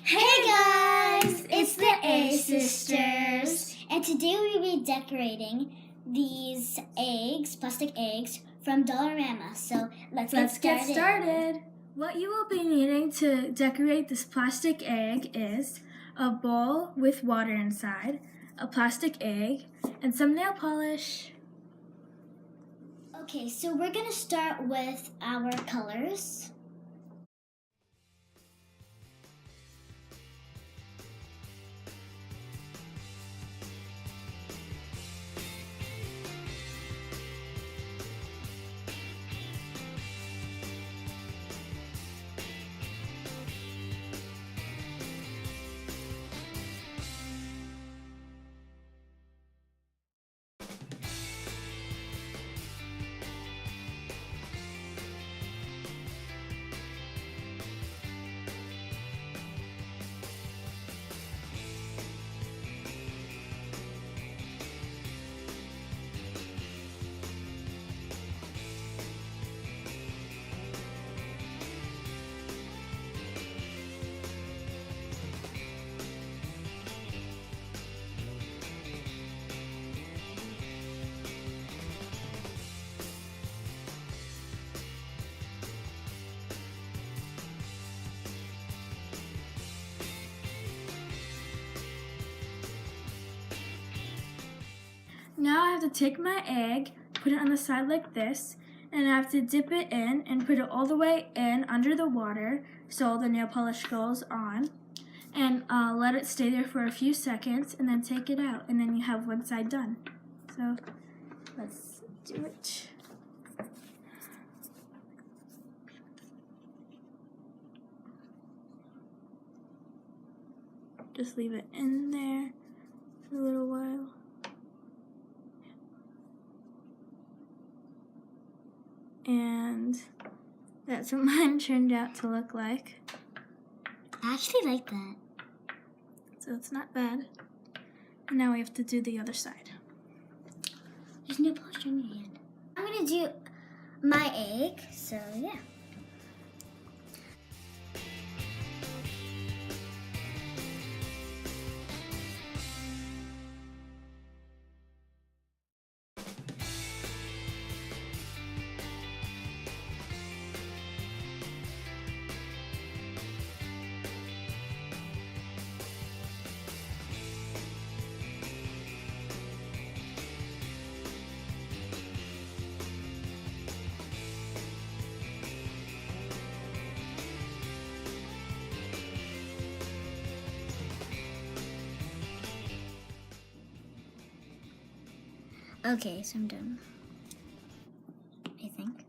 Hey guys, it's the A Sisters, and today we will be decorating these eggs, plastic eggs, from Dollarama. So let's get started. What you will be needing to decorate this plastic egg is a bowl with water inside, a plastic egg, and some nail polish. Okay, so we're gonna start with our colors. Now I have to take my egg, put it on the side like this, and I have to dip it in and put it all the way in under the water so the nail polish goes on. And let it stay there for a few seconds and then take it out, and then you have one side done. So let's do it. Just leave it in there for a little while. And that's what mine turned out to look like. I actually like that. So it's not bad. And now we have to do the other side. There's no polish on your hand. I'm gonna do my egg, so yeah. Okay, so I'm done. I think.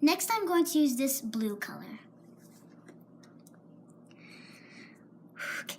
Next, I'm going to use this blue color. Okay.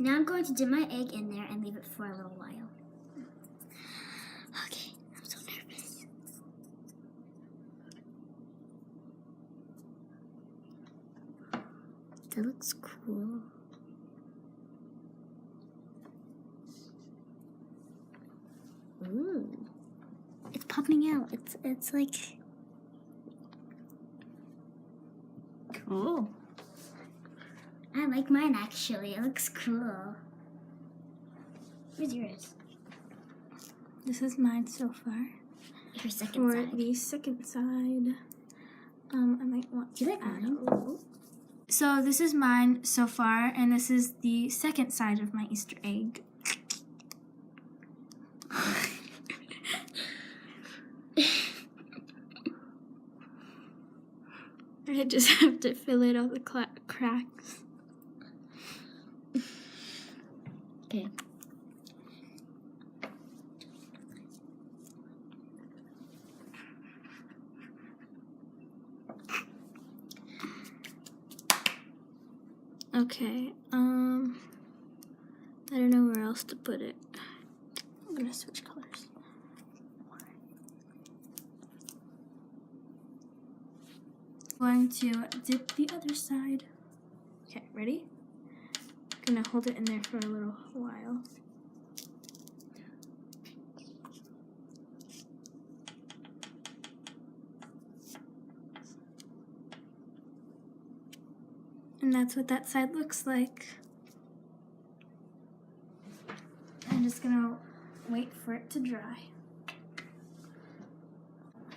Now I'm going to dip my egg in there and leave it for a little while. Okay, I'm so nervous. That looks cool. Ooh. popping out. It's like Cool. I like mine actually. It looks cool. Where's yours? This is mine so far. Your second For side. the second side, I might want Do you like to add mine? a little. So this is mine so far, and this is the second side of my Easter egg. I just have to fill in all the cracks. Okay. Okay, I don't know where else to put it. I'm gonna switch colors. Going to dip the other side. Okay, ready? Gonna hold it in there for a little while. And that's what that side looks like. I'm just gonna wait for it to dry.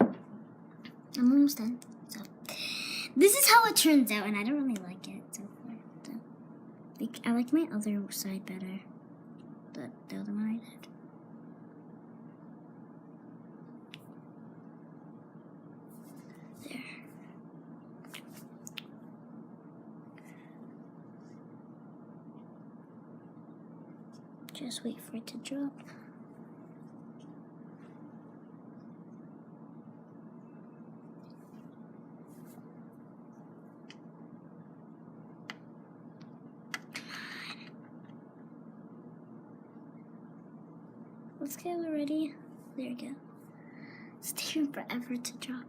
I'm almost done. So this is how it turns out, and I don't really like it so far. So, I like my other side better, but the other one I did. There. Just wait for it to drop. Let's go already. There we go. It's taking forever to drop.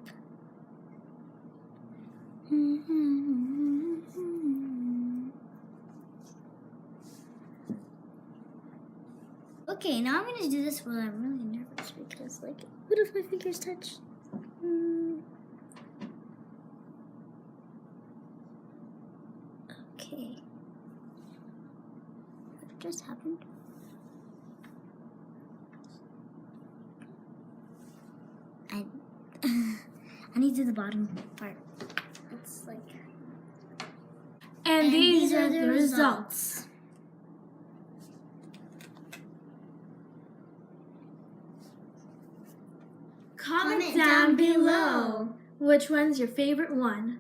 Okay, now I'm gonna do this while I'm really nervous because, like, what if my fingers touch? Okay. What just happened? I need to do the bottom part. It's like. And these are the results. Comment down below which one's your favorite one.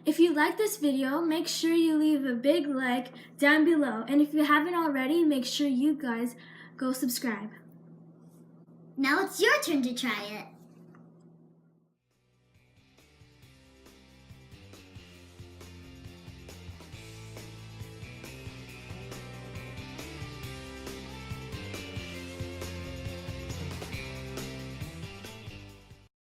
If you like this video, make sure you leave a big like down below. And if you haven't already, make sure you guys go subscribe. Now it's your turn to try it.